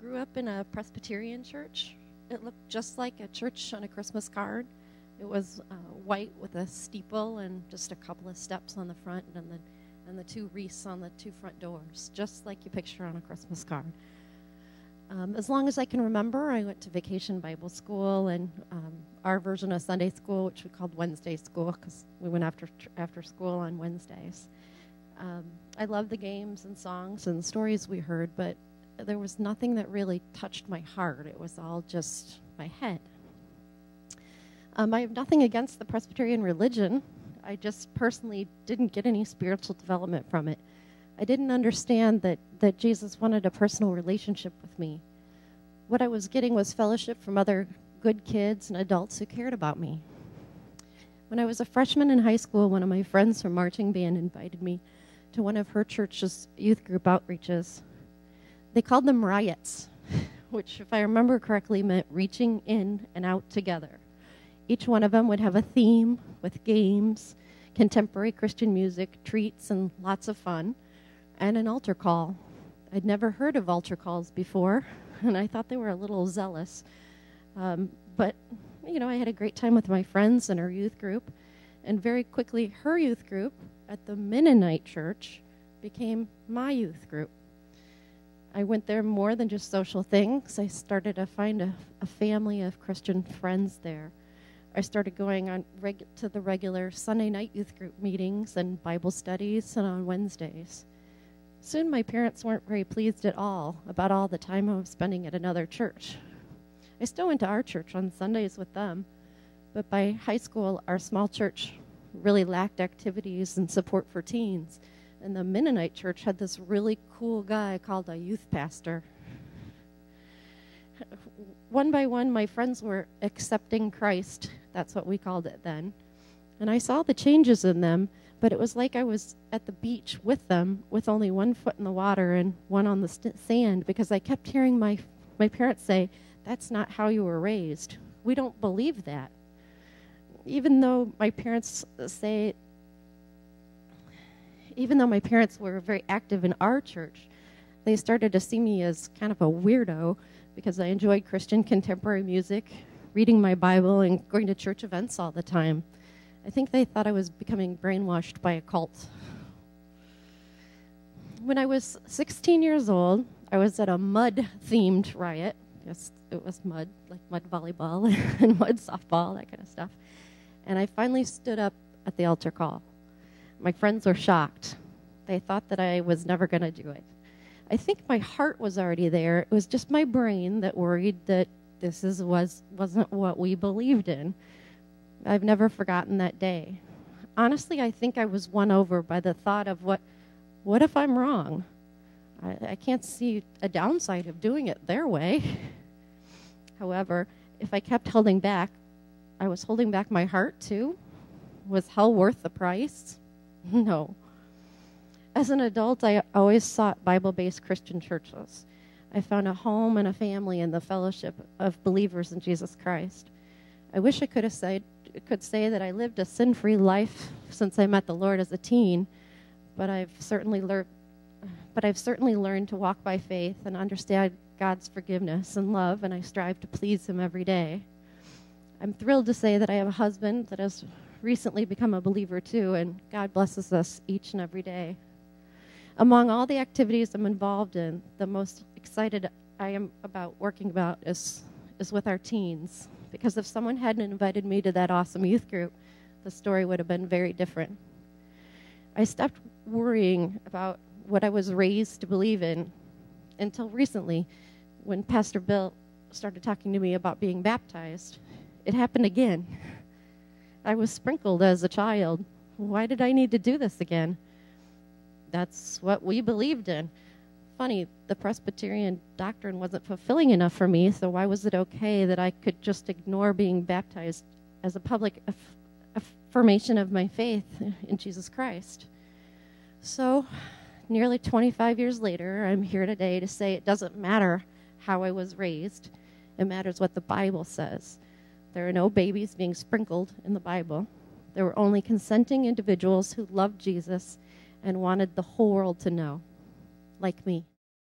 grew up in a Presbyterian church. It looked just like a church on a Christmas card. It was white with a steeple and just a couple of steps on the front and the two wreaths on the two front doors, just like you picture on a Christmas card. As long as I can remember, I went to Vacation Bible School and our version of Sunday school, which we called Wednesday school because we went after school on Wednesdays. I loved the games and songs and stories we heard, but there was nothing that really touched my heart. It was all just my head. I have nothing against the Presbyterian religion. I just personally didn't get any spiritual development from it. I didn't understand that Jesus wanted a personal relationship with me. What I was getting was fellowship from other good kids and adults who cared about me. When I was a freshman in high school, one of my friends from marching band invited me to one of her church's youth group outreaches. They called them riots, which, if I remember correctly, meant reaching in and out together. Each one of them would have a theme with games, contemporary Christian music, treats, and lots of fun, and an altar call. I'd never heard of altar calls before, and I thought they were a little zealous. But, I had a great time with my friends and our youth group, and very quickly her youth group at the Mennonite church became my youth group. I went there more than just social things. I started to find a family of Christian friends there. I started going on to the regular Sunday night youth group meetings and Bible studies and on Wednesdays. Soon my parents weren't very pleased at all about all the time I was spending at another church. I still went to our church on Sundays with them, but by high school, our small church really lacked activities and support for teens. And the Mennonite church had this really cool guy called a youth pastor. One by one, my friends were accepting Christ. That's what we called it then. And I saw the changes in them, but it was like I was at the beach with them with only one foot in the water and one on the sand, because I kept hearing my parents say, "That's not how you were raised. We don't believe that." Even though my parents were very active in our church, they started to see me as kind of a weirdo because I enjoyed Christian contemporary music, reading my Bible, and going to church events all the time. I think they thought I was becoming brainwashed by a cult. When I was 16 years old, I was at a mud-themed riot. Yes, it was mud, like mud volleyball and mud softball, that kind of stuff. And I finally stood up at the altar call. My friends were shocked. They thought that I was never going to do it. I think my heart was already there. It was just my brain that worried that wasn't what we believed in. I've never forgotten that day. Honestly, I think I was won over by the thought of what if I'm wrong? I can't see a downside of doing it their way. However, if I kept holding back, I was holding back my heart too. Was hell worth the price? No. As an adult, I always sought Bible-based Christian churches. I found a home and a family in the fellowship of believers in Jesus Christ. I wish I could say that I lived a sin-free life since I met the Lord as a teen, but I've certainly learned to walk by faith and understand God's forgiveness and love, and I strive to please Him every day. I'm thrilled to say that I have a husband that has recently become a believer too, and God blesses us each and every day. Among all the activities I'm involved in, the most excited I am about working about is with our teens, because if someone hadn't invited me to that awesome youth group, the story would have been very different. I stopped worrying about what I was raised to believe in until recently, when Pastor Bill started talking to me about being baptized. It happened again. I was sprinkled as a child. Why did I need to do this again? That's what we believed in. Funny, the Presbyterian doctrine wasn't fulfilling enough for me, so why was it okay that I could just ignore being baptized as a public affirmation of my faith in Jesus Christ? So, nearly 25 years later, I'm here today to say it doesn't matter how I was raised. It matters what the Bible says. There are no babies being sprinkled in the Bible. There were only consenting individuals who loved Jesus and wanted the whole world to know, like me.